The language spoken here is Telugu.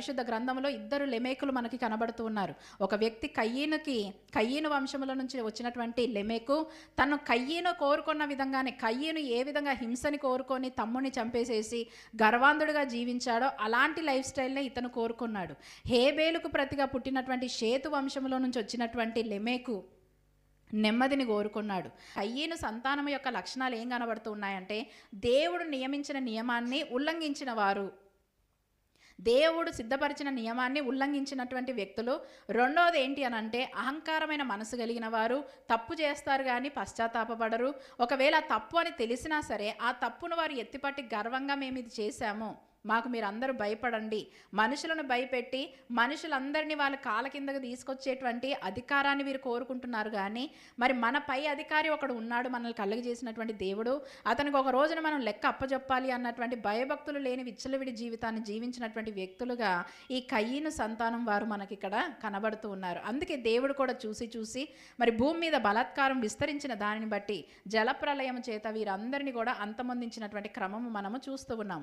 పరిశుద్ధ గ్రంథంలో ఇద్దరు లెమేకులు మనకి కనబడుతూ ఉన్నారు. ఒక వ్యక్తి కయ్యీను వంశముల నుంచి వచ్చినటువంటి లెమెకు తను కయ్యీను కోరుకున్న విధంగానే, కయ్యీను ఏ విధంగా హింసని కోరుకొని తమ్ముని చంపేసేసి గర్వాంధుడిగా జీవించాడో అలాంటి లైఫ్ స్టైల్నే ఇతను కోరుకున్నాడు. హేబేలుకు ప్రతిగా పుట్టినటువంటి షేతు వంశములో నుంచి వచ్చినటువంటి లెమెకు నెమ్మదిని కోరుకున్నాడు. కయ్యీను సంతానం యొక్క లక్షణాలు ఏం కనబడుతూ ఉన్నాయంటే, దేవుడు నియమించిన నియమాన్ని ఉల్లంఘించిన వారు, దేవుడు సిద్ధపరిచిన నియమాన్ని ఉల్లంఘించినటువంటి వ్యక్తులు. రెండోది ఏంటి అని అంటే, అహంకారమైన మనసు కలిగిన వారు. తప్పు చేస్తారు కానీ పశ్చాత్తాపపడరు. ఒకవేళ తప్పు అని తెలిసినా సరే ఆ తప్పును వారు ఎత్తిపట్టి గర్వంగా మేము ఇది చేశాము, మాకు మీరు అందరూ భయపడండి, మనుషులను భయపెట్టి మనుషులందరినీ వాళ్ళ కాళ్ళ కిందకు తీసుకొచ్చేటువంటి అధికారాన్ని వీరు కోరుకుంటున్నారు. కానీ మరి మన పై అధికారి ఒకడు ఉన్నాడు, మనల్ని కలుగజేసినటువంటి దేవుడు, అతనికి ఒక రోజున మనం లెక్క అప్పజెప్పాలి అన్నటువంటి భయభక్తులు లేని విచ్చలవిడి జీవితాన్ని జీవించినటువంటి వ్యక్తులుగా ఈ కయ్యీను సంతానం వారు మనకి ఇక్కడ కనబడుతూ ఉన్నారు. అందుకే దేవుడు కూడా చూసి మరి భూమి మీద బలాత్కారం విస్తరించిన దానిని బట్టి జలప్రలయం చేత వీరందరినీ కూడా అంతమొందించినటువంటి క్రమము మనము చూస్తూ ఉన్నాం.